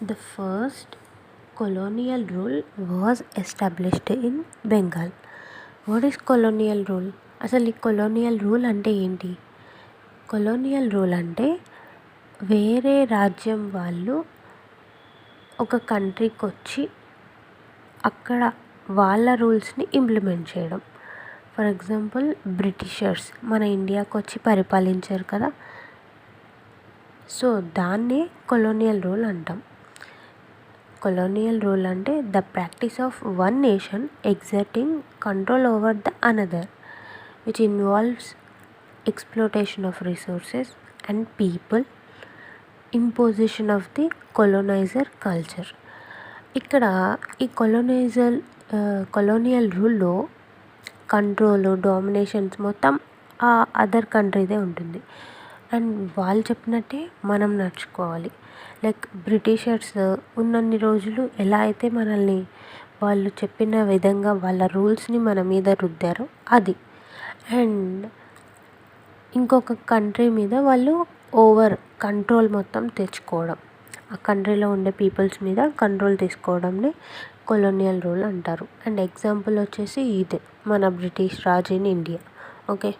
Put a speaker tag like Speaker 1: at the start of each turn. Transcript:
Speaker 1: The first colonial rule was established in Bengal. What is colonial rule? అసలు ఈ colonial rule అంటే ఏంటి? Colonial rule అంటే వేరే రాజ్యం వాళ్ళు ఒక కంట్రీకి వచ్చి అక్కడ వాళ్ళ రూల్స్ని ఇంప్లిమెంట్ చేయడం. ఫర్ ఎగ్జాంపుల్ బ్రిటిషర్స్ మన ఇండియాకి వచ్చి పరిపాలించారు కదా, సో దాన్నే కొలోనియల్ రూల్ అంటాం. కొలోనియల్ రూల్ అంటే the practice of one nation exerting control over the another which involves exploitation of resources and people, imposition of the coloniser culture. ఇక్కడ ఈ కొలోనియల్ రూల్లో కంట్రోల్, డామినేషన్స్ మొత్తం ఆ అదర్ కంట్రీదే ఉంటుంది and వాళ్ళు చెప్పినట్టే మనం నడుచుకోవాలి. లైక్ బ్రిటిషర్స్ ఉన్నన్ని రోజులు ఎలా అయితే మనల్ని వాళ్ళు చెప్పిన విధంగా వాళ్ళ రూల్స్ని మన మీద రుద్దారో అది. అండ్ ఇంకొక కంట్రీ మీద వాళ్ళు ఓవర్ కంట్రోల్ మొత్తం తెచ్చుకోవడం, ఆ కంట్రీలో ఉండే పీపుల్స్ మీద కంట్రోల్ తీసుకోవడంని కొలోనియల్ రూల్ అంటారు. అండ్ ఎగ్జాంపుల్ వచ్చేసి ఇదే మన British Raj in India. Okay.